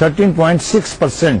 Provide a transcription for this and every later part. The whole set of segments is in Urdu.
13.6%.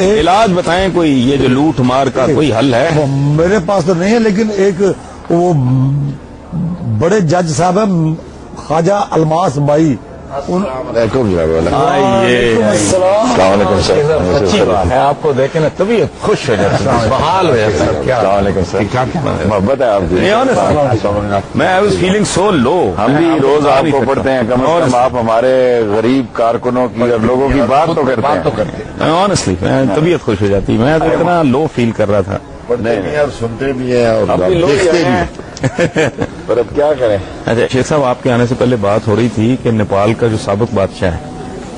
علاج بتائیں کوئی، یہ جو لوٹ مار کا کوئی حل ہے؟ میرے پاس تو نہیں ہے، لیکن ایک وہ بڑے جج صاحب ہیں خواجہ الماس بھائی، السلام علیکم جناب والا۔ السلام علیکم سر۔ اچھی بات ہے، آپ کو دیکھیں نا طبیعت خوش ہو جاتی ہے، بحال ہو جاتا ہے۔ السلام علیکم سر، محبت ہے آپ کی۔ میں آئی واز فیلنگ سو لو، ہم بھی روز آپ کو پڑھتے ہیں، کم از کم آپ ہمارے غریب کارکنوں کی اور لوگوں کی بات تو کرتے ہیں۔ آنیسٹلی طبیعت خوش ہو جاتی، میں تو اتنا لو فیل کر رہا تھا۔ نہیں آپ سنتے بھی ہیں اور دیکھتے بھی، پر اب کیا کریں۔ اچھا شیخ صاحب، آپ کے آنے سے پہلے بات ہو رہی تھی کہ نیپال کا جو سابق بادشاہ ہے،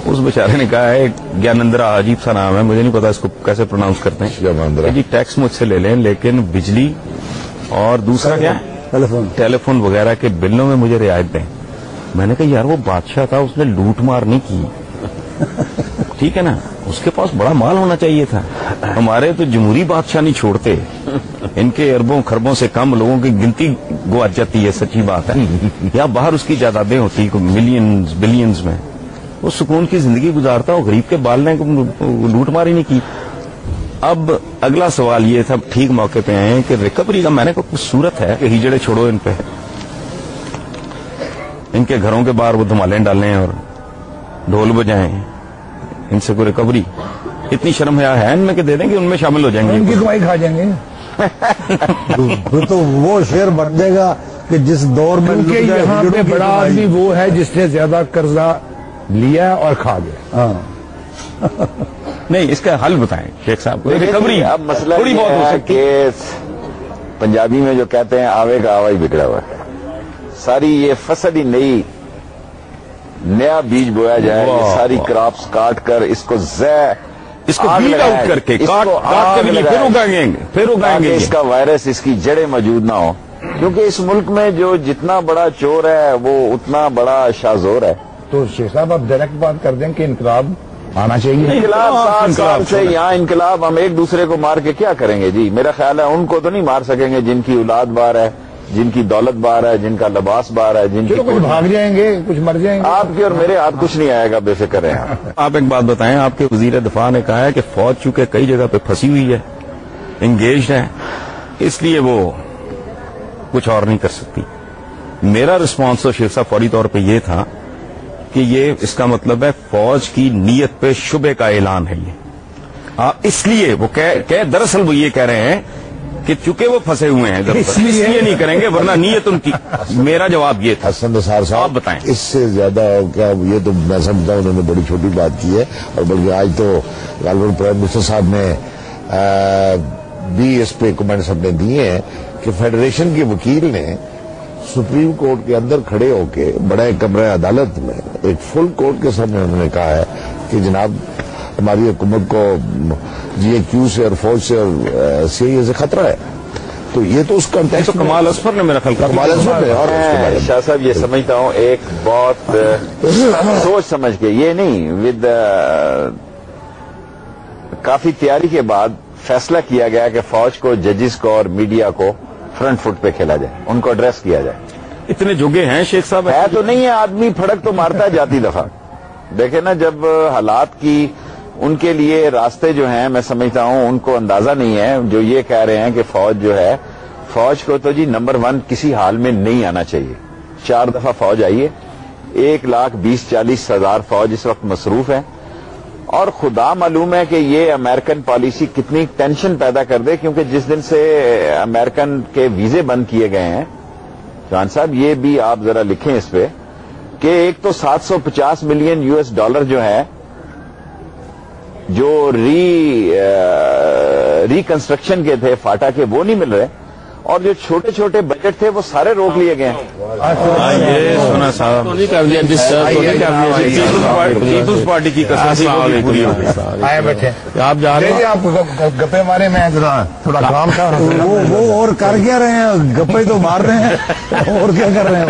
اس بیچارے نے کہا ہے، گیانندرا عجیب سا نام ہے، مجھے نہیں پتا اس کو کیسے پروناؤنس کرتے ہیں، جی ٹیکس مجھ سے لے لیں لیکن بجلی اور دوسرا کیا ٹیلی فون وغیرہ کے بلوں میں مجھے رعایت دیں۔ میں نے کہا یار وہ بادشاہ تھا، اس نے لوٹ مار نہیں کی، ٹھیک ہے نا، اس کے پاس بڑا مال ہونا چاہیے تھا۔ ہمارے تو جمہوری بادشاہ نہیں چھوڑتے، ان کے اربوں خربوں سے کم لوگوں کی گنتی گواچ جاتی ہے، سچی بات ہے۔ یا باہر اس کی جائیدادیں ہوتی ملینز بلینز میں، وہ سکون کی زندگی گزارتا، وہ غریب کے بال نے لوٹ ماری نہیں کی۔ اب اگلا سوال یہ تھا، ٹھیک موقع پہ آئے کہ ریکوری کا میں نے کچھ صورت ہے کہ ہیجڑے چھوڑو ان پہ، ان کے گھروں کے باہر وہ دھمالیں ڈالیں اور ڈھول بجائیں، ان سے کوئی ریکوری؟ اتنی شرم حیا ہے ان میں کہ دے دیں کہ ان میں شامل ہو جائیں گے، ان کی کمائی کھا جائیں گے۔ تو وہ شعر بن جائے گا کہ جس دور میں کیونکہ یہاں پہ بڑا آدمی وہ ہے جس نے زیادہ قرضہ لیا اور کھا گیا۔ نہیں، اس کا حل بتائیں شیخ صاحب، ریکوری اب مسئلہ تھوڑی یہ بہت ہو ہے سکتی کہ پنجابی میں جو کہتے ہیں آوے کا آوا ہی بگڑا ہوا ہے، ساری یہ فصل ہی نیا بیج بویا جائے، یہ ساری کراپس کاٹ کر اس کو بیٹ آؤٹ کر کے کاٹ کے بھی پھر اگائیں گے، اس کا وائرس، اس کی جڑیں موجود نہ ہو، کیونکہ اس ملک میں جو جتنا بڑا چور ہے وہ اتنا بڑا شاہزور ہے۔ تو شیخ صاحب آپ ڈائریکٹ بات کر دیں کہ انقلاب آنا چاہیے۔ انقلاب 7 سال سے یہاں انقلاب، ہم ایک دوسرے کو مار کے کیا کریں گے جی؟ میرا خیال ہے ان کو تو نہیں مار سکیں گے جن کی اولاد بار ہے، جن کی دولت بار ہے، جن کا لباس بار ہے، جن کی کچھ بھاگ جائیں گے، کچھ مر جائیں گے۔ آپ کی اور میرے ہاتھ کچھ نہیں آئے گا، بے فکر رہیں آپ ایک بات بتائیں، آپ کے وزیر دفاع نے کہا ہے کہ فوج چونکہ کئی جگہ پہ پھنسی ہوئی ہے، انگیجڈ ہے، اس لیے وہ کچھ اور نہیں کر سکتی۔ میرا رسپانس تو شیخ صاحب فوری طور پہ یہ تھا کہ یہ اس کا مطلب ہے فوج کی نیت پہ شبے کا اعلان ہے یہ، اس لیے وہ دراصل وہ یہ کہہ رہے ہیں کہ چونکہ وہ پھنسے ہوئے ہیں اس لیے نہیں کریں گے، ورنہ نیت ان کی۔ میرا جواب یہ تھا۔ حسن نثار صاحب، آپ بتائیں۔ اس سے زیادہ کیا، یہ تو میں سمجھتا ہوں انہوں نے بڑی چھوٹی بات کی ہے، اور بلکہ آج تو غالباً پرائم منسٹر صاحب نے بھی اس پہ کمنٹس اپنے دیے ہیں کہ فیڈریشن کے وکیل نے سپریم کورٹ کے اندر کھڑے ہو کے بڑے کمرہ عدالت میں ایک فل کورٹ کے سامنے انہوں نے کہا ہے کہ جناب ہماری حکومت کو جی اے کیو سے اور فوج سے اور سی اے سے خطرہ ہے۔ تو یہ تو اس کنٹیکسٹ تو کمال اصفر نے میرا خیال کمال اصفر نے، اور اس کے بارے میں شاہ صاحب یہ سمجھتا ہوں ایک بہت سوچ سمجھ کے، یہ نہیں ود کافی تیاری کے بعد فیصلہ کیا گیا کہ فوج کو، ججز کو اور میڈیا کو فرنٹ فٹ پہ کھیلا جائے، ان کو ایڈریس کیا جائے۔ اتنے جگے ہیں شیخ صاحب؟ ہے تو نہیں ہے، آدمی پھڑک تو مارتا ہے جاتی دفعہ۔ دیکھیں نا، جب حالات کی ان کے لیے راستے جو ہیں، میں سمجھتا ہوں ان کو اندازہ نہیں ہے، جو یہ کہہ رہے ہیں کہ فوج جو ہے، فوج کو تو جی نمبر 1 کسی حال میں نہیں آنا چاہیے۔ 4 دفعہ فوج آئی ہے، 1,20,40,000 فوج اس وقت مصروف ہے، اور خدا معلوم ہے کہ یہ امریکن پالیسی کتنی ٹینشن پیدا کر دے، کیونکہ جس دن سے امریکن کے ویزے بند کیے گئے ہیں، جان صاحب یہ بھی آپ ذرا لکھیں اس پہ، کہ ایک تو $750 ملین US جو ہے، جو ریکنسٹرکشن کے تھے فاٹا کے، وہ نہیں مل رہے، اور جو چھوٹے چھوٹے بجٹ تھے وہ سارے روک لیے گئے ہیں۔ یہ سنا صاحب، پیپلز پارٹی کی قسم پوری ہو گئی۔ آئے بیٹھے آپ جا رہے ہیں؟ آپ گپے مارے، میں تھوڑا کام تھا۔ وہ اور کر کیا رہے ہیں؟ گپے تو مار رہے ہیں، اور کیا کر رہے ہیں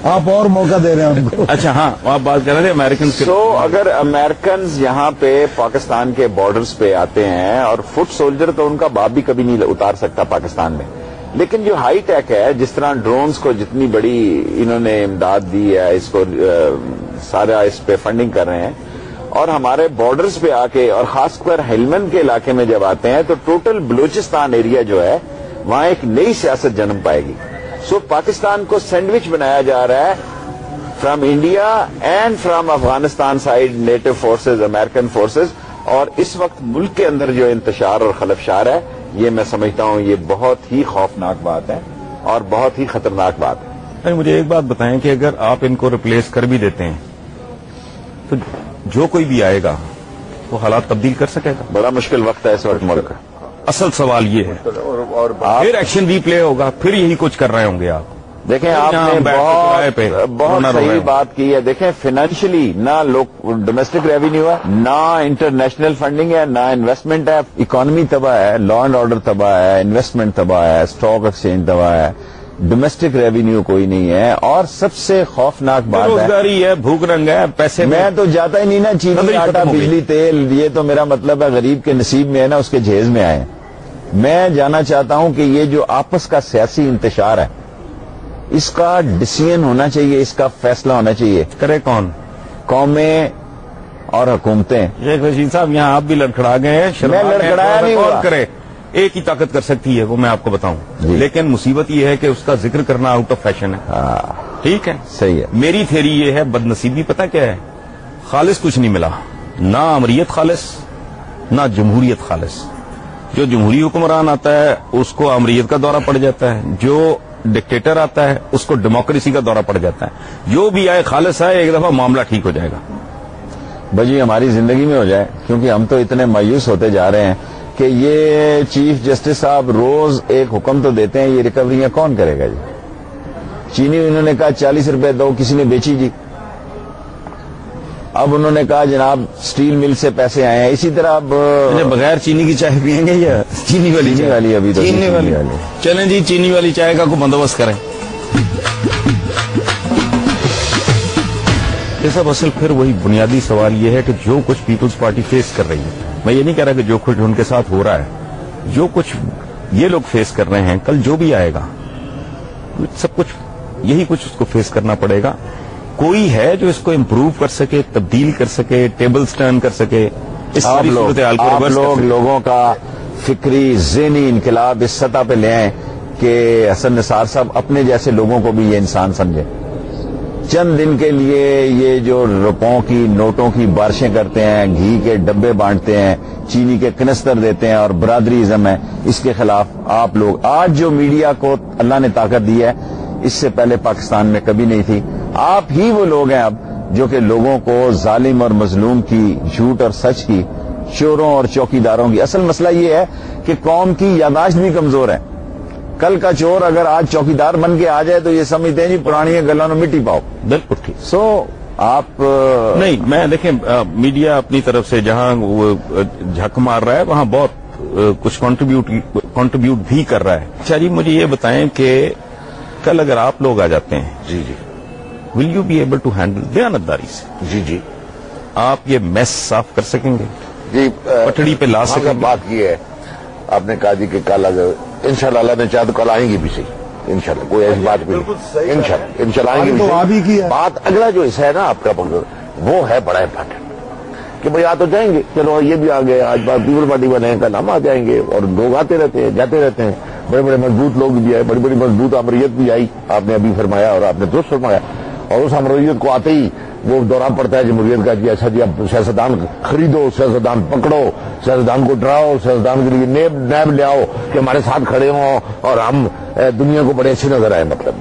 آپ؟ اور موقع دے رہے ہیں ان کو۔ اچھا ہاں، آپ بات کر رہے تھے امریکن سے۔ تو اگر امریکنز یہاں پہ پاکستان کے بارڈرز پہ آتے ہیں، اور فٹ سولجر تو ان کا باپ بھی کبھی نہیں اتار سکتا پاکستان میں، لیکن جو ہائی ٹیک ہے، جس طرح ڈرونز کو جتنی بڑی انہوں نے امداد دی ہے، اس کو سارا اس پہ فنڈنگ کر رہے ہیں، اور ہمارے بارڈرز پہ آ کے اور خاص کر ہیلمند کے علاقے میں جب آتے ہیں تو ٹوٹل بلوچستان ایریا جو ہے وہاں ایک نئی سیاست جنم پائے گی. سو پاکستان کو سینڈوچ بنایا جا رہا ہے from India and from Afghanistan side NATO forces, American forces, اور اس وقت ملک کے اندر جو انتشار اور خلفشار ہے یہ میں سمجھتا ہوں یہ بہت ہی خوفناک بات ہے اور بہت ہی خطرناک بات ہے. مجھے ایک بات بتائیں کہ اگر آپ ان کو ریپلیس کر بھی دیتے ہیں تو جو کوئی بھی آئے گا وہ حالات تبدیل کر سکے گا؟ بڑا مشکل وقت ہے اس وقت ملک کا. اصل سوال یہ ہے, اور پھر ایکشن ری پلے ہوگا, پھر یہی کچھ کر رہے ہوں گے آپ. دیکھیں آپ نے بہت صحیح بات کی ہے. دیکھیں فائنینشلی نہ ڈومیسٹک ریونیو ہے, نہ انٹرنیشنل فنڈنگ ہے, نہ انویسٹمنٹ ہے. اکانومی تباہ ہے, لا اینڈ آرڈر تباہ ہے, انویسٹمنٹ تباہ ہے, اسٹاک ایکسچینج تباہ ہے, ڈومیسٹک ریونیو کوئی نہیں ہے, اور سب سے خوفناک بات ہے روزگاری ہے, بھوک رنگ ہے, پیسے. میں تو جاتا ہی نہیں نا, چینی, آٹا, بجلی, تیل, یہ تو میرا مطلب ہے غریب کے نصیب میں ہے نا, اس کے جہیز میں آئے. میں جانا چاہتا ہوں کہ یہ جو آپس کا سیاسی انتشار ہے اس کا ڈسیزن ہونا چاہیے, اس کا فیصلہ ہونا چاہیے. کرے کون؟ قومیں اور حکومتیں. شیخ رشید صاحب یہاں آپ بھی لڑکھڑا گئے ہیں. میں لڑکھڑایا نہیں ہوا. کرے ایک ہی طاقت کر سکتی ہے وہ میں آپ کو بتاؤں, لیکن مصیبت یہ ہے کہ اس کا ذکر کرنا آؤٹ آف فیشن ہے. ٹھیک ہے, صحیح ہے. میری تھیری یہ ہے, بد نصیبی پتہ کیا ہے, خالص کچھ نہیں ملا, نہ امریت خالص نہ جمہوریت خالص. جو جمہوری حکمران آتا ہے اس کو امریت کا دورہ پڑ جاتا ہے, جو ڈکٹیٹر آتا ہے اس کو ڈیموکریسی کا دورہ پڑ جاتا ہے. جو بھی آئے خالص آئے, ایک دفعہ معاملہ ٹھیک ہو جائے گا. بھائی ہماری زندگی میں ہو جائے, کیونکہ ہم تو اتنے مایوس ہوتے جا رہے ہیں کہ یہ چیف جسٹس صاحب روز ایک حکم تو دیتے ہیں, یہ ریکوریاں کون کرے گا جی. چینی انہوں نے کہا 40 روپے دو, کسی نے بیچی جی. اب انہوں نے کہا جناب سٹیل مل سے پیسے آئے ہیں. اسی طرح اب بغیر چینی کی چائے پیئیں گے یا چینی والی ابھی تو چینی والی. چلیں جی, چینی والی چائے کا کوئی بندوبست کریں. یہ سب اصل پھر وہی بنیادی سوال یہ ہے کہ جو کچھ پیپلز پارٹی فیس کر رہی ہے, میں یہ نہیں کہہ رہا کہ جو کچھ ان کے ساتھ ہو رہا ہے, جو کچھ یہ لوگ فیس کر رہے ہیں, کل جو بھی آئے گا سب کچھ یہی کچھ اس کو فیس کرنا پڑے گا. کوئی ہے جو اس کو امپروو کر سکے, تبدیل کر سکے, ٹیبلز ٹرن کر سکے؟ اس ساری صورتحال کو ریورس کر سکے. لوگوں کا فکری ذہنی انقلاب اس سطح پہ لے آئیں کہ حسن نثار صاحب اپنے جیسے لوگوں کو بھی یہ انسان سمجھے. چند دن کے لیے یہ جو روپوں کی نوٹوں کی بارشیں کرتے ہیں, گھی کے ڈبے بانٹتے ہیں, چینی کے کنستر دیتے ہیں اور برادریزم ہے, اس کے خلاف آپ لوگ آج جو میڈیا کو اللہ نے طاقت دی ہے اس سے پہلے پاکستان میں کبھی نہیں تھی. آپ ہی وہ لوگ ہیں اب جو کہ لوگوں کو ظالم اور مظلوم کی, جھوٹ اور سچ کی, چوروں اور چوکیداروں کی. اصل مسئلہ یہ ہے کہ قوم کی یاداشت بھی کمزور ہے. کل کا چور اگر آج چوکیدار بن کے آ جائے تو یہ سمجھتے ہیں جی پرانی گلوں میں مٹی پاؤ. بالکل ٹھیک. سو آپ نہیں, میں دیکھیں میڈیا اپنی طرف سے جہاں وہ جھک مار رہا ہے وہاں بہت کچھ کنٹریبیوٹ بھی کر رہا ہے. اچھا جی, مجھے یہ بتائیں کہ کل اگر آپ لوگ آ جاتے ہیں, جی جی, will you be able to handle دیانتداری سے؟ جی جی, آپ یہ میس صاف کر سکیں گے, جی پٹڑی پہ لا سکیں گے؟ بات کی ہے آپ نے کہا جی کہ کل اگر انشاءاللہ اللہ نے چاہا تو کل آئیں گے بھی صحیح, انشاءاللہ کوئی ایسی بات بھی نہیں, انشاءاللہ آئیں گے بھی صحیح. بات اگلا جو حصہ ہے نا آپ کا وہ ہے بڑا امپورٹنٹ کہ بھائی آ تو جائیں گے, چلو یہ بھی آ گئے, آج بات پیپل پارٹی والے ہیں, کل ہم آ جائیں گے, اور لوگ آتے رہتے ہیں جاتے رہتے ہیں. بڑے بڑے مضبوط لوگ بھی آئے, بڑی بڑی مضبوط امریت بھی آئی, آپ نے ابھی فرمایا اور آپ نے درست فرمایا. اور اس امریت کو آتے ہی وہ دوران پڑتا ہے جمہوریت کا کہ اچھا جی اب سیاستدان خریدو, سیاستدان پکڑو, سیاستدان کو ڈراؤ, سیاستدان کے لیے نیب لے آؤ کہ ہمارے ساتھ کھڑے ہوں اور ہم دنیا کو بڑے اچھے نظر آئے. مطلب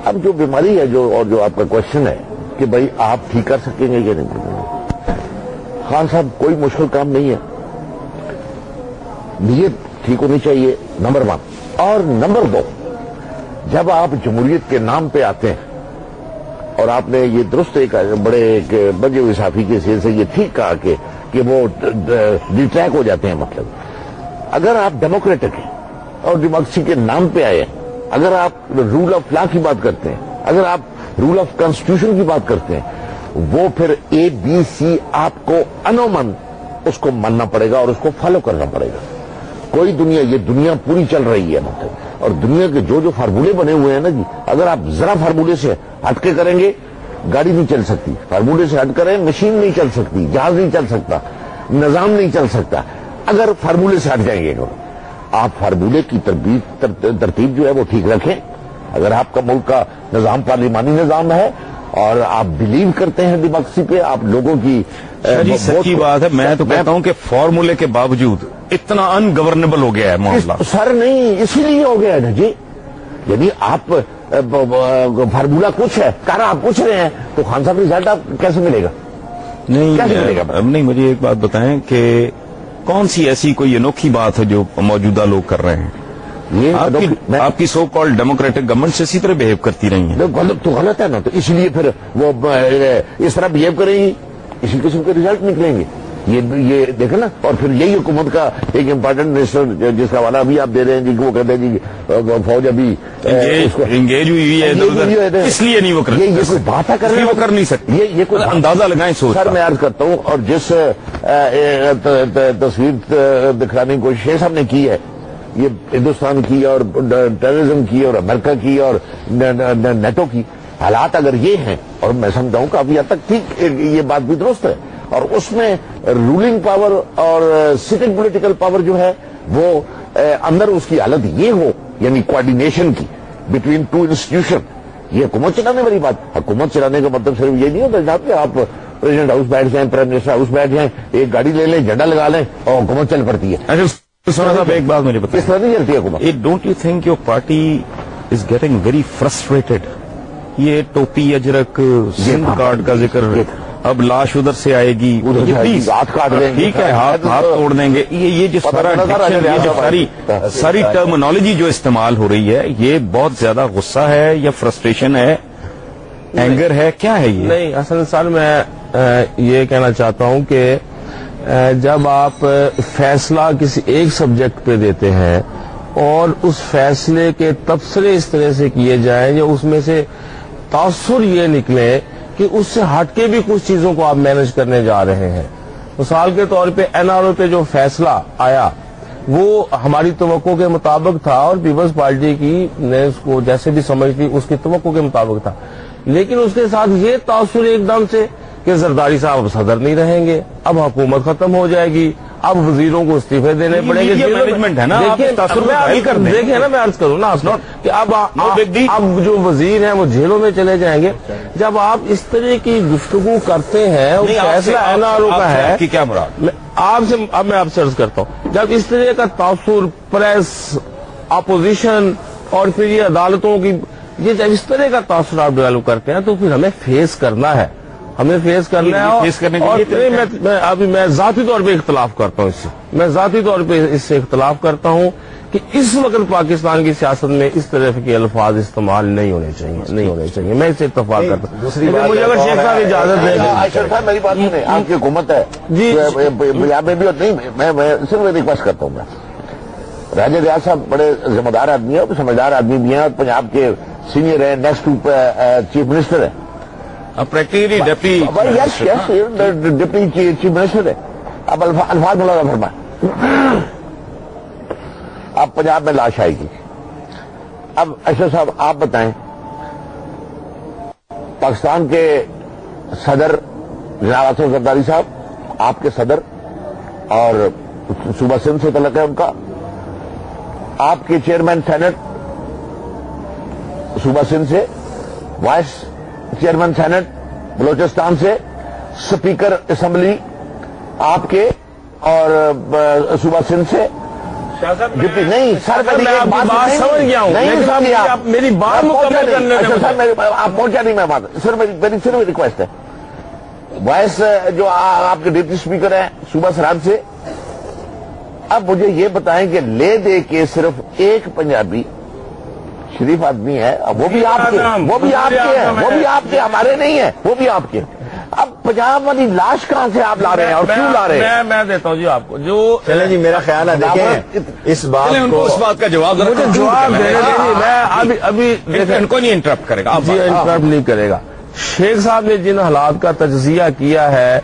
اب جو بیماری ہے جو, اور جو آپ کا کوشچن ہے کہ بھائی آپ ٹھیک کر سکیں گے کہ نہیں, خان صاحب کوئی مشکل کام نہیں ہے. نیت ٹھیک ہونی چاہیے, نمبر 1. اور نمبر 2, جب آپ جمہوریت کے نام پہ آتے ہیں اور آپ نے یہ درست ایک بڑے ایک بجے ہوئے صحافی کے سیر سے یہ ٹھیک کہا کہ وہ ڈیٹریک ہو جاتے ہیں. مطلب اگر آپ ڈیموکریٹک ہیں اور ڈیموکریسی کے نام پہ آئے ہیں, اگر آپ رول آف لا کی بات کرتے ہیں, اگر آپ رول آف کانسٹیٹیوشن کی بات کرتے ہیں, وہ پھر ABC آپ کو انومن اس کو ماننا پڑے گا اور اس کو فالو کرنا پڑے گا. کوئی دنیا, یہ دنیا پوری چل رہی ہے مطلب, اور دنیا کے جو فارمولے بنے ہوئے ہیں نا جی, اگر آپ ذرا فارمولے سے ہٹ کے کریں گے گاڑی نہیں چل سکتی، فارمولے سے ہٹ کریں مشین نہیں چل سکتی، جہاز نہیں چل سکتا، نظام نہیں چل سکتا اگر فارمولے سے ہٹ جائیں گے. آپ فارمولے کی ترتیب جو ہے وہ ٹھیک رکھیں. اگر آپ کا ملک کا نظام پارلیمانی نظام ہے اور آپ بلیو کرتے ہیں ڈیموکریسی پہ، آپ لوگوں کی سچی بات ہے. میں تو کہتا ہوں کہ فارمولے کے باوجود اتنا ان گورنیبل ہو گیا ہے معاملہ. سر نہیں، اسی لیے ہو گیا ہے نا جی. یعنی آپ فارمولا کچھ ہے، کر آپ کچھ رہے ہیں، تو خان صاحب رزلٹ آپ کیسے ملے گا؟ نہیں مجھے ایک بات بتائیں کہ کون سی ایسی کوئی انوکھی بات ہے جو موجودہ لوگ کر رہے ہیں؟ آپ کی سو کال ڈیموکریٹک گورنمنٹ سے اسی طرح بہیو کرتی رہی ہیں. غلط تو غلط ہے نا، تو اس لیے پھر وہ اس طرح بہیو کریں گی، اسی قسم کے رزلٹ نکلیں گے. یہ دیکھیں نا. اور پھر یہی حکومت کا ایک امپورٹنٹ منسٹر جس کا حوالہ ابھی آپ دے رہے ہیں جی، وہ کہتے ہیں جی فوج ابھی انگیج ہوئی ہے، اس لیے نہیں وہ کر یہ کوئی بات ہے وہ کر نہیں سکتے. یہ کوئی اندازہ لگائیں سوچ. سر میں عرض کرتا ہوں، اور جس تصویر دکھانے کی کوشش شیخ صاحب نے کی ہے، یہ ہندوستان کی اور ٹیررزم کی اور امریکہ کی اور نیٹو کی حالات اگر یہ ہیں، اور میں سمجھتا ہوں کافی حد تک ٹھیک یہ بات بھی درست ہے، اور اس میں رولنگ پاور اور سٹنگ پولیٹیکل پاور جو ہے وہ اندر اس کی حالت یہ ہو، یعنی کوآرڈینیشن کی بٹوین ٹو انسٹیٹیوشن. یہ حکومت چلانے والی بات. حکومت چلانے کا مطلب صرف یہ نہیں ہوتا جناب کہ آپ پریزیڈنٹ ہاؤس بیٹھ جائیں، پرائم منسٹر ہاؤس بیٹھ جائیں، ایک گاڑی لے لیں، جھنڈا لگا لیں اور حکومت چل پڑتی ہے. صاحب ایک بات مجھے بتائیں، اس طرح نہیں چلتی ہے حکومت. Don't you think your party is getting very frustrated? یہ ٹوپی اجرک سندھ کارڈ کا ذکر، اب لاش ادھر سے آئے گی، ہاتھ کاٹ دیں گے، ٹھیک ہے ہاتھ توڑ دیں گے. یہ جو ساری ٹرمنالوجی جو استعمال ہو رہی ہے، یہ بہت زیادہ غصہ ہے یا فرسٹریشن ہے، اینگر ہے، کیا ہے یہ؟ نہیں، اصل سر میں یہ کہنا چاہتا ہوں کہ جب آپ فیصلہ کسی ایک سبجیکٹ پہ دیتے ہیں اور اس فیصلے کے تبصرے اس طرح سے کیے جائیں یا اس میں سے تاثر یہ نکلے کہ اس سے ہٹ کے بھی کچھ چیزوں کو آپ مینج کرنے جا رہے ہیں. مثال کے طور پہ این آر او پہ جو فیصلہ آیا وہ ہماری توقع کے مطابق تھا اور پیپلز پارٹی کی نے اس کو جیسے بھی سمجھ لی اس کی توقع کے مطابق تھا، لیکن اس کے ساتھ یہ تاثر ایک دم سے کہ زرداری صاحب اب صدر نہیں رہیں گے، اب حکومت ختم ہو جائے گی، اب وزیروں کو استعفے دینے پڑیں گے. مینجمنٹ ہے نا، دیکھیں نا، میں عرض کروں نا کہ اب جو وزیر ہیں وہ جیلوں میں چلے جائیں گے. جب آپ اس طرح کی گفتگو کرتے ہیں، فیصلہ این آر او کا ہے، کیا مراد آپ سے اب میں آپ سے عرض کرتا ہوں، جب اس طرح کا تاثر پریس، اپوزیشن اور پھر یہ عدالتوں کی، یہ جب اس طرح کا تاثر آپ ڈیولپ کرتے ہیں تو پھر ہمیں فیس کرنا ہے، ہمیں فیس کرنا ہے. اور میں ذاتی طور پہ اختلاف کرتا ہوں اس سے، میں ذاتی طور پہ اس سے اختلاف کرتا ہوں کہ اس وقت پاکستان کی سیاست میں اس طرح کے الفاظ استعمال نہیں ہونے چاہیے. میں اس سے اتفاق کرتا ہوں. دوسری بات مجھے اگر شیخ صاحب اجازت دیں گے، میری بات سنیں، آپ کی حکومت ہے جی پنجاب میں بھی، اور نہیں میں صرف ریکویسٹ کرتا ہوں، میں راجہ ریاض صاحب بڑے ذمہ دار آدمی ہیں اور سمجھدار آدمی بھی ہیں اور پنجاب کے سینئر ہیں، نیکسٹ ٹو چیف منسٹر ہیں، پریکٹیکلی ڈپٹی چیف منسٹر ہے. اب الفاظ ملا فرمائیں، اب پنجاب میں لاش آئے گی. اب اشرف صاحب آپ بتائیں، پاکستان کے صدر جناب اسد زرداری صاحب آپ کے صدر اور صوبہ سندھ سے تعلق ہے ان کا، آپ کے چیئرمین سینٹ صوبہ سندھ سے، وائس چیئرمین سینٹ بلوچستان سے، سپیکر اسمبلی آپ کے اور صوبہ سندھ سے. نہیں سر میں آپ کی بات سمجھ گیا ہوں، میری بات مکمل کرنے آپ پہنچا نہیں. میں بات میری صرف ریکویسٹ ہے، وائس جو آپ کے ڈپٹی اسپیکر ہیں صوبہ سرحد سے، اب مجھے یہ بتائیں کہ لے دے کے صرف ایک پنجابی شریف آدمی ہے، وہ بھی آپ کے ہیں، وہ بھی آپ کے ہمارے نہیں ہیں، وہ بھی آپ کے. اب پنجاب والی لاش کہاں سے آپ لا رہے ہیں اور کیوں لا رہے ہیں؟ میں دیتا ہوں جی آپ کو جو چلیں جی، میرا خیال ہے دیکھیں اس بات کو، اس بات کا جواب جواب دینے دیجیے. میں ابھی ان کو نہیں انٹرپٹ کرے گا، جی انٹرپٹ نہیں کرے گا. شیخ صاحب نے جن حالات کا تجزیہ کیا ہے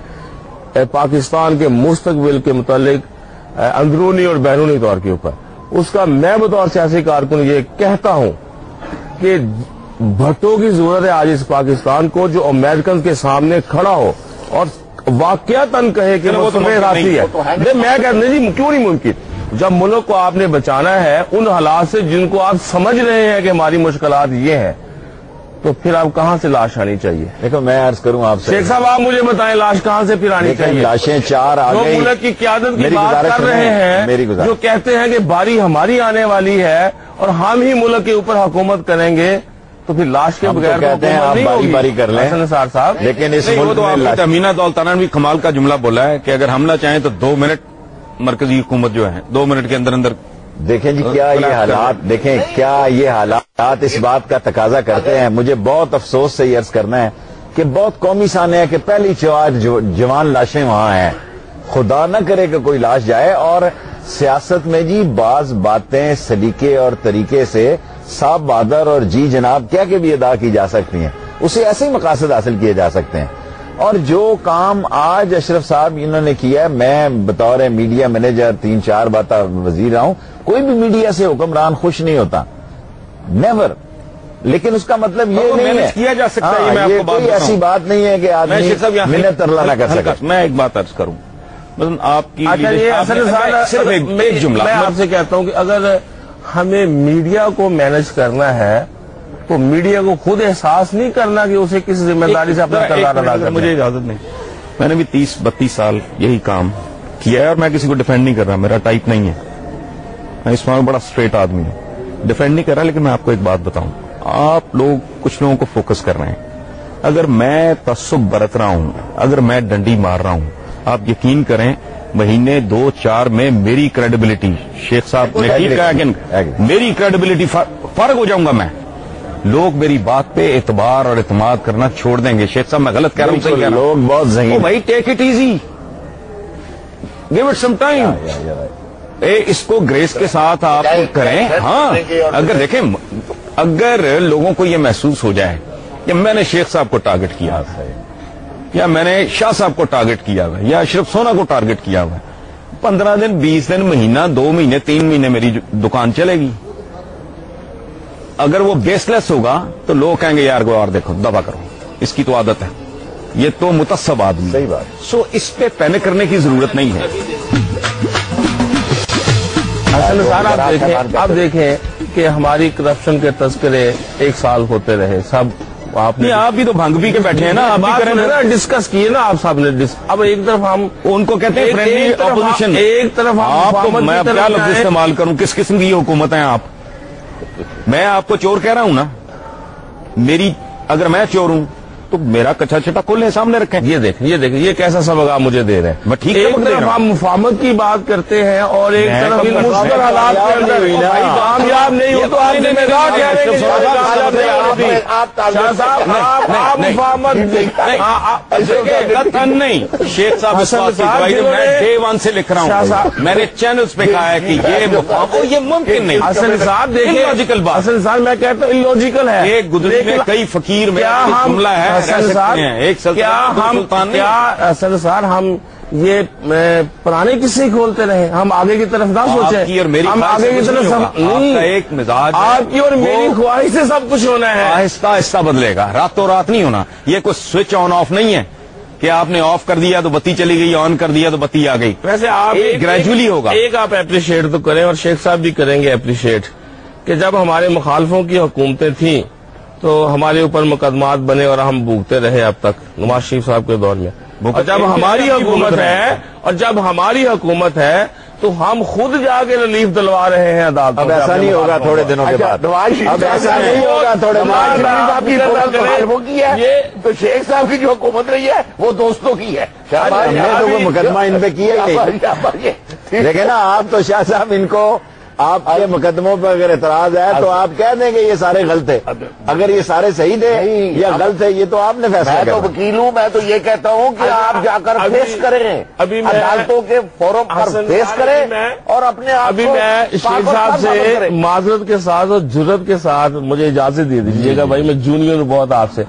پاکستان کے مستقبل کے متعلق اندرونی اور بیرونی طور کے اوپر، اس کا میں بطور سیاسی کارکن یہ کہتا ہوں کہ بھٹو کی ضرورت ہے آج اس پاکستان کو جو امریکن کے سامنے کھڑا ہو اور واقعتاً کہے کہ وہ تمہیں راضی ہے. میں کہتا نہیں جی کیوں نہیں ممکن. جب ملک کو آپ نے بچانا ہے ان حالات سے جن کو آپ سمجھ رہے ہیں کہ ہماری مشکلات یہ ہیں, تو پھر آپ کہاں سے لاش آنی چاہیے؟ دیکھو میں عرض کروں آپ سے, شیخ صاحب آپ مجھے بتائیں لاش کہاں سے پھر آنی چاہیے؟ لاشیں 4 آ جو گئی. ملک کی قیادت کی میری بات گزارش کر رہے میری ہیں, گزارش. جو کہتے ہیں کہ باری ہماری آنے والی ہے اور ہم ہی ملک کے اوپر حکومت کریں گے, تو پھر لاش کے ہم تو بغیر کہتے ہیں آپ باری باری کر لیں حسن نثار صاحب. لیکن اس وہ ملک تو میں آپ کی تمینہ دولتانہ نے بھی کمال کا جملہ بولا ہے کہ اگر ہم نہ چاہیں تو 2 منٹ مرکزی حکومت جو ہے 2 منٹ کے اندر اندر. دیکھیں جی کیا یہ حالات, دیکھیں کیا یہ حالات اس بات کا تقاضا کرتے ہیں. مجھے بہت افسوس سے یہ عرض کرنا ہے کہ بہت قومی سانے ہے کہ پہلی 4 جوان لاشیں وہاں ہیں. خدا نہ کرے کہ کوئی لاش جائے. اور سیاست میں جی بعض باتیں سلیقے اور طریقے سے صاف بہادر اور جی جناب کیا کہ بھی ادا کی جا سکتی ہیں, اسے ایسے ہی مقاصد حاصل کیے جا سکتے ہیں. اور جو کام آج اشرف صاحب انہوں نے کیا ہے, میں بطور میڈیا مینیجر 3-4 بار وزیر رہا ہوں, کوئی بھی میڈیا سے حکمران خوش نہیں ہوتا, نیور. لیکن اس کا مطلب یہ نہیں ہے کیا جا سکتا ہے. میں آپ کو کوئی ایسی بات نہیں ہے کہ آدمی منت ترلا نہ کر سکے. میں ایک بات عرض کروں, مثلا آپ کی صرف ایک جملہ میں آپ سے کہتا ہوں کہ اگر ہمیں میڈیا کو مینج کرنا ہے تو میڈیا کو خود احساس نہیں کرنا کہ اسے کس ذمہ داری سے اپنا کردار ادا کرنا. مجھے اجازت نہیں, میں نے بھی 30-32 سال یہی کام کیا ہے اور میں کسی کو ڈیفینڈ نہیں کر رہا, میرا ٹائپ نہیں ہے, میں اس میں بڑا اسٹریٹ آدمی ہوں, ڈیفینڈ نہیں کر رہا. لیکن میں آپ کو ایک بات بتاؤں, آپ لوگ کچھ لوگوں کو فوکس کر رہے ہیں. اگر میں تعصب برت رہا ہوں, اگر میں ڈنڈی مار رہا ہوں, آپ یقین کریں مہینے 2-4 میں میری کریڈیبلٹی, شیخ صاحب نے ٹھیک کہا کہ میری کریڈیبلٹی فارغ ہو جاؤں گا میں. لوگ میری بات پہ اعتبار اور اعتماد کرنا چھوڑ دیں گے. شیخ صاحب میں غلط کہہ رہا ہوں, صحیح کہہ رہا ہوں. لوگ بہت ذہین بھائی take it easy, give it some time. اس کو گریس کے ساتھ آپ کریں. ہاں اگر دیکھیں, اگر لوگوں کو یہ محسوس ہو جائے کہ میں نے شیخ صاحب کو ٹارگٹ کیا ہے یا میں نے شاہ صاحب کو ٹارگٹ کیا ہوا ہے یا اشرف سونا کو ٹارگٹ کیا ہوا ہے, 15 دن 20 دن مہینہ 2 مہینے 3 مہینے میری دکان چلے گی. اگر وہ بیس لیس ہوگا تو لوگ کہیں گے یار کو اور دیکھو دبا کرو, اس کی تو عادت ہے, یہ تو متصب آدمی. صحیح بات. سو اس پہ پینک کرنے کی ضرورت نہیں ہے. آپ دیکھیں کہ ہماری کرپشن کے تذکرے 1 سال ہوتے رہے, سب آپ نے آپ بھی تو بھنگ پی کے بیٹھے ہیں نا, آپ بھی کریں نا, ڈسکس کیے نا آپ سب نے. اب ایک طرف ہم ان کو کہتے ہیں فرینڈلی اپوزیشن, ایک طرف آپ کو میں کیا لفظ استعمال کروں, کس قسم کی حکومت ہیں آپ. میں آپ کو چور کہہ رہا ہوں نا, میری اگر میں چور ہوں تو میرا کچھا چھٹا کھولیں سامنے رکھیں. یہ دیکھیں یہ کیسا سبق آپ مجھے دے رہے ہیں. میں ٹھیک ایک طرف ہم مفاہمت کی بات کرتے ہیں اور ایک طرف مشکل حالات کے اندر کامیاب نہیں ہو تو آپ ذمہ دار ٹھہریں گے. آپ مفاہمت نہیں, شیخ صاحب اس بات کی گواہی میں ڈے 1 سے لکھ رہا ہوں, میں نے چینلز پہ کہا ہے کہ یہ ممکن نہیں. حسن صاحب دیکھیں لاجیکل بات, حسن صاحب میں کہتا ہوں الوجیکل ہے. ایک گزرے میں کئی فقیر میں جملہ ہے, حسن صاحب ہم یہ پرانے قصے کھولتے رہے, ہم آگے کی طرف نہ سوچیں. ہم آگے کی طرف ایک مزاج, آپ کی اور میری خواہش سے سب کچھ ہونا ہے. آہستہ آہستہ بدلے گا, راتوں رات نہیں ہونا. یہ کوئی سوئچ آن آف نہیں ہے کہ آپ نے آف کر دیا تو بتی چلی گئی, آن کر دیا تو بتی آ گئی. ویسے آپ گریجولی ہوگا. ایک آپ اپریشیٹ تو کریں اور شیخ صاحب بھی کریں گے اپریشیٹ کہ جب ہمارے مخالفوں کی حکومتیں تھیں تو ہمارے اوپر مقدمات بنے اور ہم بھوگتے رہے اب تک نواز شریف صاحب کے دور میں. اور جب ہماری حکومت ہے تو ہم خود جا کے ریلیف دلوا رہے ہیں عدالت. اب ایسا نہیں ہوگا تھوڑے دنوں کے بعد, اب ایسا نہیں ہوگا تھوڑے دنوں یہ تو شیخ صاحب کی جو حکومت رہی ہے وہ دوستوں کی ہے. ہم نے تو کوئی مقدمہ ان پہ کیا نہیں. دیکھیں نا, آپ تو شاہ صاحب ان کو آپ کے مقدموں پہ اگر اعتراض ہے تو آپ کہہ دیں گے یہ سارے غلط ہے. اگر یہ سارے صحیح تھے یا غلط ہے یہ تو آپ نے فیصلہ میں تو وکیل ہوں, میں تو یہ کہتا ہوں کہ آپ جا کر فیس کریں, عدالتوں کے فورم پر فیس کریں اور اپنے آپ ابھی میں شیخ صاحب سے معذرت کے ساتھ اور جرت کے ساتھ مجھے اجازت دے دیجیے گا. بھائی میں جونیئر ہوں بہت آپ سے,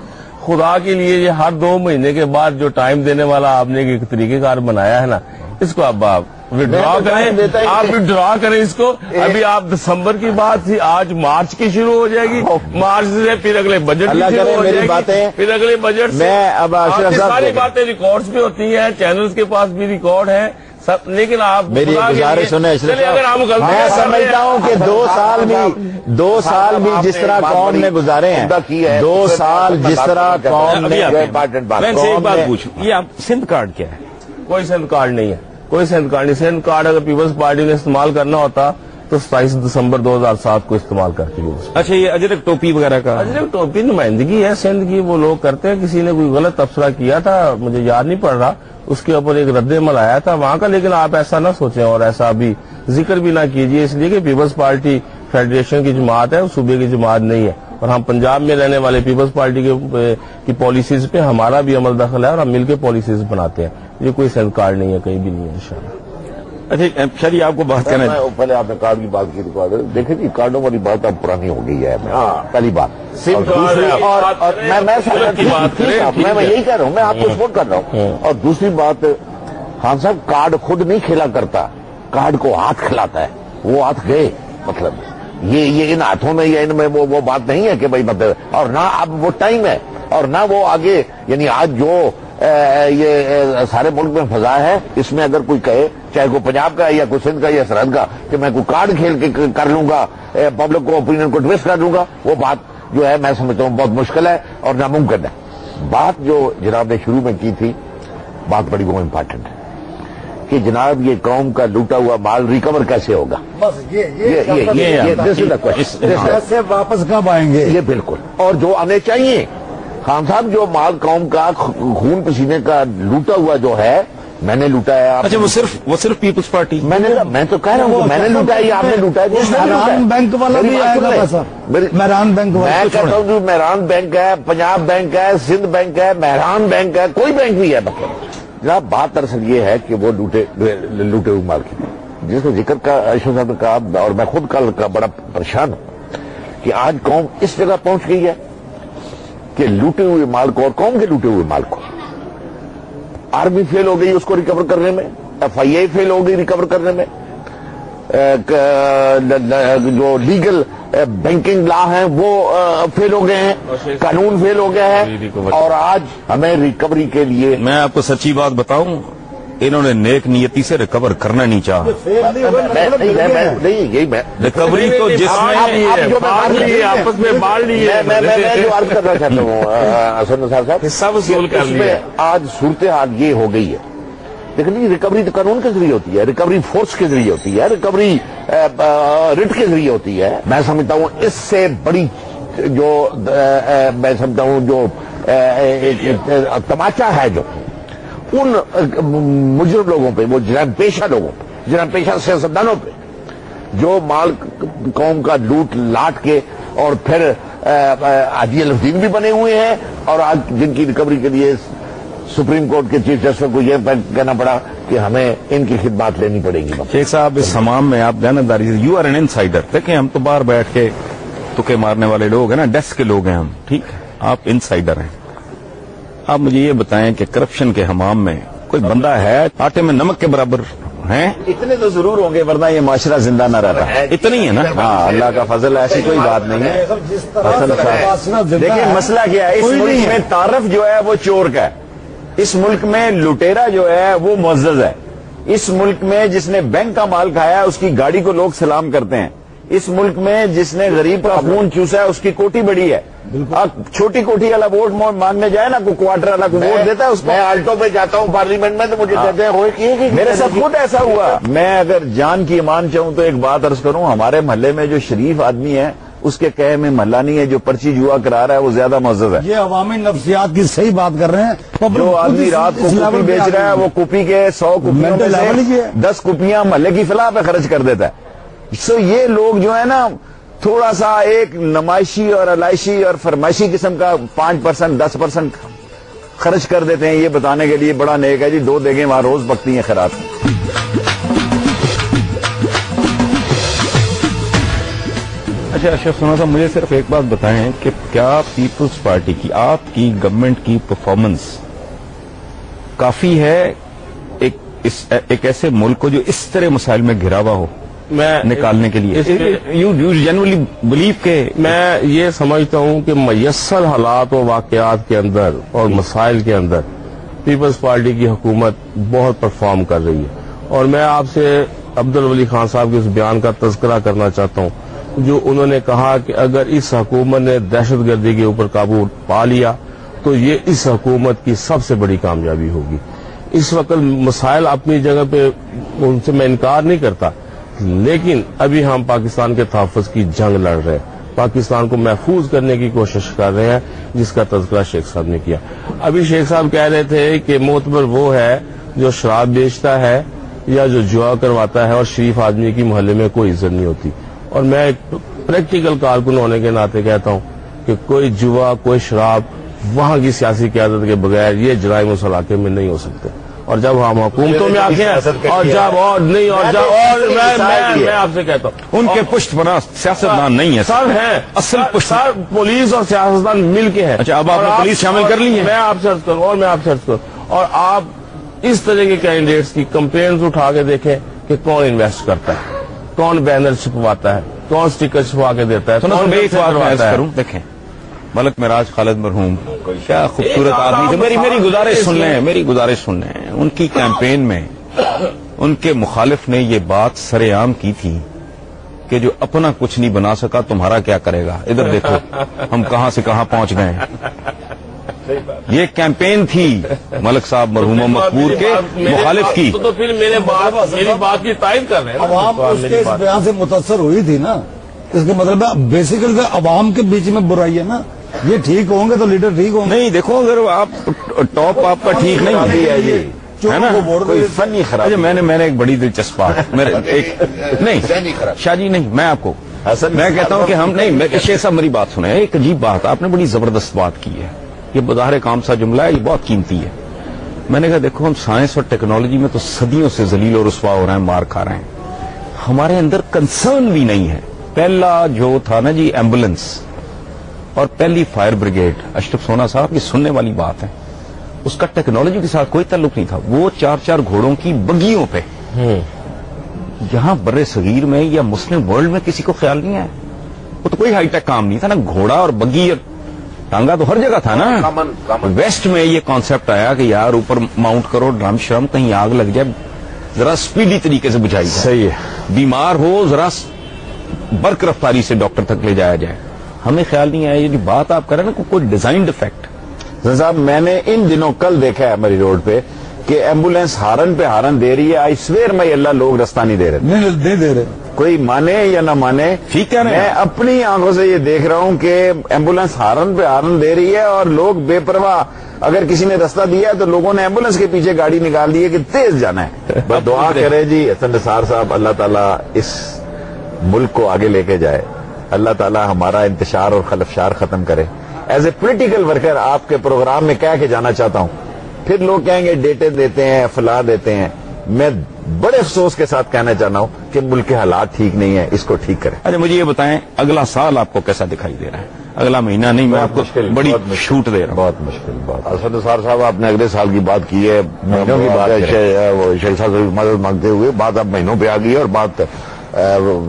خدا کے لیے یہ ہر 2 مہینے کے بعد جو ٹائم دینے والا آپ نے ایک طریقہ کار بنایا ہے نا, اس کو اب آپ وڈرا کریں, آپ وڈرا کریں اس کو. ابھی آپ دسمبر کی بات تھی, آج مارچ کی شروع ہو جائے گی, مارچ سے پھر اگلے بجٹ کی شروع ہو جائے گی, پھر اگلے بجٹ سے ساری باتیں ریکارڈز پہ ہوتی ہیں, چینلز کے پاس بھی ریکارڈ ہیں سب. لیکن آپ میری گزارش سنیں اشرف صاحب, میں سمجھتا ہوں کہ 2 سال بھی جس طرح قوم نے گزارے ہیں, 2 سال جس طرح قوم نے. میں سے ایک بات پوچھوں, یہ آپ سندھ کارڈ کیا ہے؟ کوئی سندھ کارڈ نہیں ہے, کوئی سندھ کارڈ نہیں. سندھ کارڈ اگر پیپلز پارٹی نے استعمال کرنا ہوتا تو 27 دسمبر 2007 کو استعمال کرتی ہے. اچھا, یہ اجرک ٹوپی وغیرہ کا؟ اجرک ٹوپی نمائندگی ہے سندھ کی, وہ لوگ کرتے ہیں. کسی نے کوئی غلط تبصرہ کیا تھا, مجھے یاد نہیں پڑ رہا, اس کے اوپر ایک رد عمل آیا تھا وہاں کا. لیکن آپ ایسا نہ سوچیں اور ایسا ابھی ذکر بھی نہ کیجیے, اس لیے کہ پیپلز پارٹی فیڈریشن کی جماعت ہے, وہ صوبے کی جماعت نہیں ہے. اور ہم پنجاب میں رہنے والے پیپلز پارٹی کی پالیسیز پہ ہمارا بھی عمل دخل ہے اور ہم مل کے پالیسیز بناتے ہیں. یہ کوئی سندھ کارڈ نہیں ہے, کہیں بھی نہیں ہے انشاءاللہ. اچھا شری, آپ کو بات کرنا ہے, پہلے آپ نے کارڈ کی بات کی, دیکھیں جی کارڈوں والی بات اب پرانی ہو گئی ہے. پہلی بات میں یہی کہہ رہا ہوں, میں آپ کو سپورٹ کر رہا ہوں. اور دوسری بات, خان صاحب کارڈ خود نہیں کھیلا کرتا, کارڈ کو ہاتھ کھلاتا ہے. وہ ہاتھ گئے, مطلب یہ ان ہاتھوں میں یا ان میں وہ بات نہیں ہے کہ بھائی مطلب, اور نہ اب وہ ٹائم ہے اور نہ وہ آگے. یعنی آج جو یہ سارے ملک میں فضا ہے, اس میں اگر کوئی کہے, چاہے کوئی پنجاب کا ہے یا کوئی سندھ کا یا سرحد کا, کہ میں کوئی کارڈ کھیل کے کر لوں گا, پبلک کو اوپینین کو ٹویسٹ کر لوں گا, وہ بات جو ہے میں سمجھتا ہوں بہت مشکل ہے اور ناممکن ہے. بات جو جناب نے شروع میں کی تھی, بات بڑی وہ امپارٹنٹ ہے کہ جناب یہ قوم کا لوٹا ہوا مال ریکور کیسے ہوگا. سے واپس کب آئیں گے, یہ بالکل. اور جو آنے چاہیے خان صاحب, جو مال قوم کا خون پسینے کا لوٹا ہوا جو ہے, میں نے لوٹا ہے. اچھا وہ صرف پیپلز پارٹی, میں تو کہہ رہا ہوں میں نے لوٹا ہے, آپ نے لوٹا ہے. مہران بینک والا بھی آئے گا پیسہ, مہران بینک والا. میں کہتا ہوں جو مہران بینک ہے, پنجاب بینک ہے, سندھ بینک ہے, مہران بینک ہے, کوئی بینک بھی ہے. جناب بات دراصل یہ ہے کہ وہ لوٹے ہوئے مال کی, جس کا ذکر کا اشرف صاحب نے کہا, اور میں خود کل کا بڑا پریشان ہوں کہ آج قوم اس جگہ پہنچ گئی ہے کہ لوٹے ہوئے مال کو, اور قوم کے لوٹے ہوئے مال کو, آرمی فیل ہو گئی اس کو ریکور کرنے میں, FIA فیل ہو گئی ریکور کرنے میں, جو لیگل بینکنگ لا ہیں وہ فیل ہو گئے ہیں, قانون فیل ہو گیا ہے. اور آج ہمیں ریکوری کے لیے, میں آپ کو سچی بات بتاؤں, انہوں نے نیک نیتی سے ریکور کرنا نہیں چاہا. نہیں, یہی میں ریکوری تو جس میں آپس میں بانٹ لی ہے, میں جو عرض کرنا چاہتا ہوں حسن نثار صاحب, سب وصول کر لیا. آج صورتحال یہ ہو گئی ہے. لیکن ریکوری تو قانون کے ذریعے ہوتی ہے, ریکوری فورس کے ذریعے ہوتی ہے, ریکوری رٹ کے ذریعے ہوتی ہے. میں سمجھتا ہوں اس سے بڑی جو میں سمجھتا ہوں جو تماشا ہے جو ان مجرم لوگوں پہ, وہ جرائم پیشہ لوگوں پہ, جرائم پیشہ سیاستدانوں پہ, جو مال قوم کا لوٹ لاٹ کے اور پھر عادی الفدین بھی بنے ہوئے ہیں, اور آج جن کی ریکوری کے لیے سپریم کورٹ کے چیف جسٹس کو یہ کہنا پڑا کہ ہمیں ان کی خدمات لینی پڑے گی. شیخ صاحب, اس حمام میں آپ دیانتداری سے, یو آر این انسائڈر. دیکھیں ہم تو باہر بیٹھ کے تکے مارنے والے لوگ ہیں نا, ڈیسک کے لوگ ہیں ہم, ٹھیک ہے, آپ انسائڈر ہیں. آپ مجھے یہ بتائیں کہ کرپشن کے حمام میں کوئی بندہ ہے آٹے میں نمک کے برابر ہیں؟ اتنے تو ضرور ہوں گے ورنہ یہ معاشرہ زندہ نہ رہتا. اتنے ہی ہے نا. ہاں, اللہ کا فضل, ایسی کوئی بات نہیں ہے. دیکھیں مسئلہ کیا ہے, اس ملک میں تعارف جو ہے وہ چور کا ہے. اس ملک میں لٹیرا جو ہے وہ معزز ہے. اس ملک میں جس نے بینک کا مال کھایا ہے اس کی گاڑی کو لوگ سلام کرتے ہیں. اس ملک میں جس نے غریب کا خون چوسا ہے اس کی کوٹھی بڑی ہے. چھوٹی کوٹھی والا ووٹ مانگنے جائے نا, کوئی کوارٹر والا کو ووٹ دیتا ہے اس کو. میں آلٹو پہ جاتا ہوں پارلیمنٹ میں تو مجھے کہتے ہیں میرے ساتھ خود ایسا ہوا. میں اگر جان کی ایمان چاہوں تو ایک بات عرض کروں, ہمارے محلے میں جو شریف آدمی ہے اس کے کہے میں محلہ نہیں ہے, جو پرچی جوا کرا رہا ہے وہ زیادہ معزز ہے. یہ عوامی نفسیات کی صحیح بات کر رہے ہیں. جو آدمی رات کو کپی بیچ رہا ہے وہ کپی کے 100 کپیوں میں سے 10 کپیاں محلے کی فلاح پہ خرچ کر دیتا ہے. سو یہ لوگ جو ہے نا تھوڑا سا ایک نمائشی اور علائشی اور فرمائشی قسم کا 5% 10% خرچ کر دیتے ہیں, یہ بتانے کے لیے بڑا نیک ہے جی 2 دیگیں وہاں روز پکتی ہیں خیرات. اچھا اشرف سنا صاحب, مجھے صرف ایک بات بتائیں کہ کیا پیپلز پارٹی کی, آپ کی گورنمنٹ کی پرفارمنس کافی ہے ایک ایک ایسے ملک کو جو اس طرح مسائل میں گھرا ہوا ہو میں نکالنے کے لیے یو جنرلی بلیو کہ میں یہ سمجھتا ہوں کہ میسر حالات و واقعات کے اندر اور مسائل کے اندر پیپلز پارٹی کی حکومت بہت پرفارم کر رہی ہے. اور میں آپ سے عبدالولی خان صاحب کے اس بیان کا تذکرہ کرنا چاہتا ہوں جو انہوں نے کہا کہ اگر اس حکومت نے دہشت گردی کے اوپر قابو پا لیا تو یہ اس حکومت کی سب سے بڑی کامیابی ہوگی. اس وقت مسائل اپنی جگہ پہ ان سے میں انکار نہیں کرتا, لیکن ابھی ہم پاکستان کے تحفظ کی جنگ لڑ رہے ہیں, پاکستان کو محفوظ کرنے کی کوشش کر رہے ہیں, جس کا تذکرہ شیخ صاحب نے کیا. ابھی شیخ صاحب کہہ رہے تھے کہ معتبر وہ ہے جو شراب بیچتا ہے یا جو جوا کرواتا ہے اور شریف آدمی کی محلے میں کوئی عزت نہیں ہوتی. اور میں ایک پریکٹیکل کارکن ہونے کے ناطے کہتا ہوں کہ کوئی جوا, کوئی شراب وہاں کی سیاسی قیادت کے بغیر یہ جرائم اس علاقے میں نہیں ہو سکتے. اور جب ہم حکومتوں میں آتے ہیں اور جب اور نہیں اور جب اور میں آپ سے کہتا ہوں ان کے پشت پناہ سیاستدان نہیں ہے, سب ہیں اصل پشت پولیس اور سیاستدان مل کے ہیں. اچھا, اب آپ نے پولیس شامل کر لی ہے. میں آپ سے عرض کروں اور میں آپ سے عرض کروں, اور آپ اس طرح کے کینڈیڈیٹس کی کمپلینز اٹھا کے دیکھیں کہ کون انویسٹ کرتا ہے, کون بینر چھپواتا ہے, کون سٹیکر چھپوا کے دیتا ہے. ایک بات میں عرض کروں, دیکھیں ملک معراج خالد مرحوم کیا خوبصورت آدمی تھے. میری گزارش سن لیں. ان کی کیمپین میں ان کے مخالف نے یہ بات سر عام کی تھی کہ جو اپنا کچھ نہیں بنا سکا تمہارا کیا کرے گا. ادھر دیکھو ہم کہاں سے کہاں پہنچ گئے ہیں. یہ کیمپین تھی ملک صاحب مرحوم مقبور کے مخالف کی. تو پھر میری بات کی تائید کر رہے ہیں. عوام اس کے اس بیان سے متاثر ہوئی تھی نا. اس کا مطلب ہے بیسیکل عوام کے بیچ میں برائی ہے نا. یہ ٹھیک ہوں گے تو لیڈر ٹھیک ہوں گے. نہیں دیکھو, اگر آپ ٹاپ آپ کا ٹھیک نہیں ہے نا, کوئی فنی خراب. میں نے ایک بڑی دلچسپ بات نہیں شاہ جی نہیں, میں آپ کو میں کہتا ہوں کہ ہم نہیں, شیخ صاحب میری بات سنیں. ایک عجیب بات آپ نے بڑی زبردست بات کی ہے, یہ بظاہر کام سا جملہ ہے, یہ بہت قیمتی ہے. میں نے کہا دیکھو ہم سائنس اور ٹیکنالوجی میں تو صدیوں سے ذلیل اور رسوا ہو رہے ہیں, مار کھا رہے ہیں. ہمارے اندر کنسرن بھی نہیں ہے. پہلا جو تھا نا جی ایمبولینس اور پہلی فائر بریگیڈ, اشرف سونا صاحب یہ سننے والی بات ہے, اس کا ٹیکنالوجی کے ساتھ کوئی تعلق نہیں تھا. وہ 4 گھوڑوں کی بگیوں پہ یہاں بر صغیر میں یا مسلم ورلڈ میں کسی کو خیال نہیں آیا. وہ تو کوئی ہائی ٹیک کام نہیں تھا نا, گھوڑا اور بگی اور ٹانگا تو ہر جگہ تھا نا. ویسٹ میں یہ کانسیپٹ آیا کہ یار اوپر ماؤنٹ کرو ڈرم شرم, کہیں آگ لگ جائے ذرا سپیڈی طریقے سے بجھائی جائے. صحیح ہے. بیمار ہو ذرا برق رفتاری سے ڈاکٹر تک لے جایا جائے. ہمیں خیال نہیں آیا. یہ جو بات آپ کر رہے ہیں نا کوئی ڈیزائن ڈیفیکٹ. صاحب میں نے ان دنوں کل دیکھا ہے ہماری روڈ پہ کہ ایمبولینس ہارن پہ ہارن دے رہی ہے. آئی سویئر میں اللہ لوگ رستہ نہیں دے رہے. نہیں دے رہے, کوئی مانے یا نہ مانے, ٹھیک ہے. میں اپنی آنکھوں سے یہ دیکھ رہا ہوں کہ ایمبولینس ہارن پہ ہارن دے رہی ہے اور لوگ بے پرواہ. اگر کسی نے رستہ دیا ہے تو لوگوں نے ایمبولینس کے پیچھے گاڑی نکال دی ہے کہ تیز جانا ہے. بس دعا کرے جی حسن نثار صاحب, اللہ تعالیٰ اس ملک کو آگے لے کے جائے. اللہ تعالیٰ ہمارا انتشار اور خلفشار ختم کرے. ایز اے پولیٹیکل ورکر آپ کے پروگرام میں کہہ کے جانا چاہتا ہوں, پھر لوگ کہیں گے ڈیٹے دیتے ہیں, فلاں دیتے ہیں. میں بڑے افسوس کے ساتھ کہنا چاہتا ہوں کہ ملک کے حالات ٹھیک نہیں ہیں, اس کو ٹھیک کریں. اچھا مجھے یہ بتائیں اگلا سال آپ کو کیسا دکھائی دے رہا ہے؟ اگلا مہینہ نہیں, میں آپ کو بڑی چھوٹ دے رہا ہوں. بہت مشکل بات. حسن نثار صاحب آپ نے اگلے سال کی بات کی ہے, مہینوں کی بات ہے. شیخ صاحب سے مدد مانگتے ہوئے بات اب مہینوں پہ آ گئی ہے. اور بات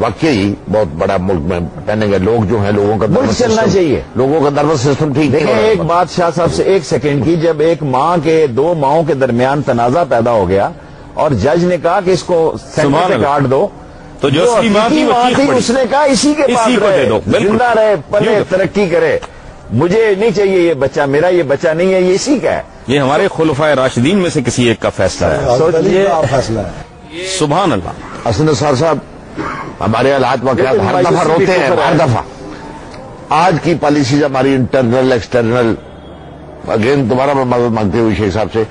واقعی بہت بڑا ملک میں کہنے گے لوگ جو ہیں, لوگوں کا ملک چلنا چاہیے, لوگوں کا نروس سسٹم ٹھیک. دیکھیں ایک بات شاہ صاحب سے ایک سیکنڈ کی, جب ایک ماں کے 2 ماؤں کے درمیان تنازع پیدا ہو گیا اور جج نے کہا کہ اس کو سینٹر سے کاٹ دو, تو جو اس کی ماں تھی اس نے کہا اسی کے پاس دے دو, زندہ رہے, پلے, ترقی کرے. مجھے نہیں چاہیے یہ بچہ, میرا یہ بچہ نہیں ہے, یہ اسی کا ہے. یہ ہمارے خلفائے راشدین میں سے کسی ایک کا فیصلہ ہے. سوچئے فیصلہ ہے. سبحان اللہ. حسن نثار صاحب ہمارے حالات واقعات ہر دفعہ روتے ہیں, ہر دفعہ. آج کی پالیسیز ہماری انٹرنل ایکسٹرنل, اگین دوبارہ میں مدد مانگتے ہوئے شیخ صاحب سے,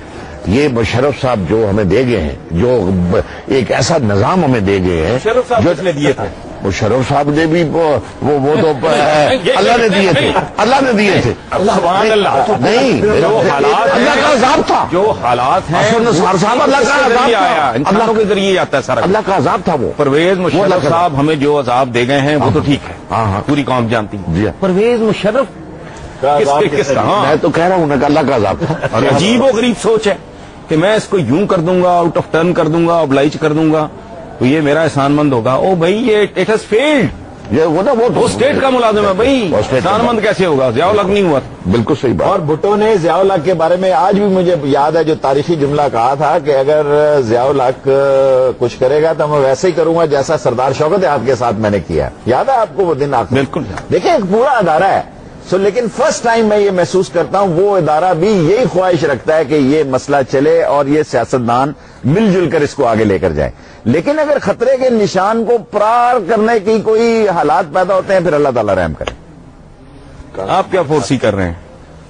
یہ مشرف صاحب جو ہمیں دے گئے ہیں, جو ایک ایسا نظام ہمیں دے گئے ہیں جو نے دیے تھے, مشرف صاحب نے بھی وہ تو اللہ نے دیے تھے, اللہ نے دیے تھے. نہیں جو حالات اللہ کا عذاب تھا, جو حالات ہیں حسن نثار صاحب اللہ کا عذاب تھا, انسانوں کے ذریعے آتا ہے سارا. اللہ کا عذاب تھا. وہ پرویز مشرف صاحب ہمیں جو عذاب دے گئے ہیں وہ تو ٹھیک ہے, پوری قوم جانتی ہے. پرویز مشرف میں تو کہہ رہا ہوں نا کہ اللہ کا عذاب تھا. اور عجیب و غریب سوچ ہے کہ کہ میں اس کو یوں کر دوں گا, آؤٹ آف ٹرن کر دوں گا, oblige کر دوں گا تو یہ میرا احسان مند ہوگا. او بھائی یہ اٹ ہیز فیلڈ. وہ اسٹیٹ کا ملازم ہے بھائی, احسان مند کیسے ہوگا؟ ضیاء الحق نہیں ہوا. بالکل صحیح بات. اور بھٹو نے ضیاء الحق کے بارے میں آج بھی مجھے یاد ہے جو تاریخی جملہ کہا تھا کہ اگر ضیاء الحق کچھ کرے گا تو میں ویسے ہی کروں گا جیسا سردار شوکت یاد کے ساتھ میں نے کیا. یاد ہے آپ کو وہ دن؟ آپ بالکل. دیکھیں ایک پورا ادارہ ہے لیکن فرسٹ ٹائم میں یہ محسوس کرتا ہوں وہ ادارہ بھی یہی خواہش رکھتا ہے کہ یہ مسئلہ چلے اور یہ سیاستدان مل جل کر اس کو آگے لے کر جائیں. لیکن اگر خطرے کے نشان کو پار کرنے کی کوئی حالات پیدا ہوتے ہیں پھر اللہ تعالیٰ رحم کرے. آپ کیا فورسی کر رہے ہیں؟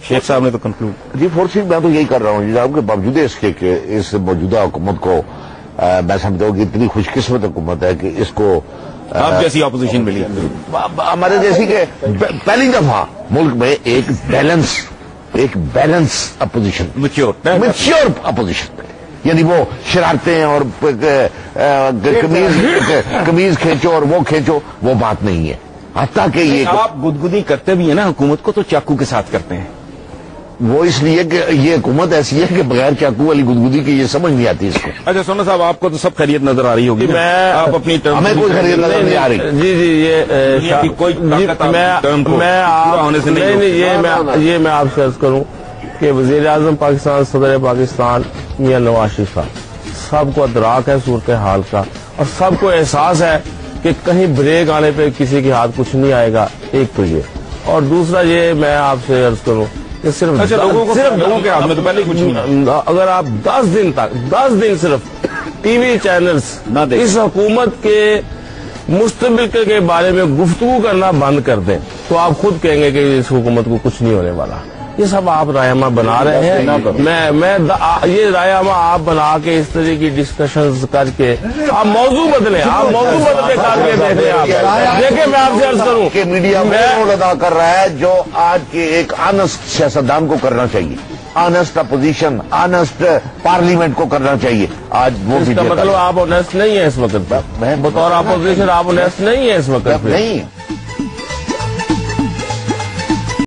شیخ صاحب نے تو کنکلوڈ. جی فورسی میں تو یہی کر رہا ہوں جناب کے باوجود اس کے کہ اس موجودہ حکومت کو میں سمجھتا ہوں کہ اتنی خوش قسمت حکومت ہے کہ اس کو آپ جیسی اپوزیشن ملی ہمارے جیسی کہ پہلی دفعہ ملک میں ایک بیلنس اپوزیشن, میچور اپوزیشن, یعنی وہ شرارتیں اور قمیض کھینچو اور وہ کھینچو وہ بات نہیں ہے. حتیٰ کہ یہ آپ گدگدی کرتے بھی ہیں نا حکومت کو تو چاقو کے ساتھ کرتے ہیں. وہ اس لیے کہ یہ حکومت ایسی ہے کہ بغیر چاقو والی گدگدی کی یہ سمجھ نہیں آتی اس کو. اچھا سونا صاحب آپ کو تو سب خیریت نظر آ رہی ہوگی. آپ اپنی ہمیں کوئی خیریت نظر نہیں آ رہی. جی کوئی یہ میں آپ سے عرض کروں کہ وزیر اعظم پاکستان, صدر پاکستان میاں نواز شریف صاحب سب کو ادراک ہے صورتحال کا اور سب کو احساس ہے کہ کہیں بریک آنے پہ کسی کے ہاتھ کچھ نہیں آئے گا. ایک تو یہ, اور دوسرا یہ میں آپ سے عرض کروں کہ صرف لوگوں کے ہاتھ میں تو پہلے کچھ نہیں. اگر آپ 10 دن صرف ٹی وی چینلز اس حکومت کے مستقبل کے بارے میں گفتگو کرنا بند کر دیں تو آپ خود کہیں گے کہ اس حکومت کو کچھ نہیں ہونے والا. یہ سب آپ رائے بنا رہے ہیں. میں یہ رائے آپ بنا کے اس طرح کی ڈسکشنز کر کے آپ موضوع بدلیں, آپ موضوع بدلے کر کے دیکھیں. آپ دیکھیں میں آپ سے عرض کروں کہ میڈیا میں رول ادا کر رہا ہے جو آج کے ایک آنےسٹ سیاستدان کو کرنا چاہیے, آنےسٹ اپوزیشن, آنےسٹ پارلیمنٹ کو کرنا چاہیے. آج وہ اس کا مطلب آپ آنےسٹ نہیں ہے اس وقت, بطور اپوزیشن آپ آنےسٹ نہیں ہے اس وقت. نہیں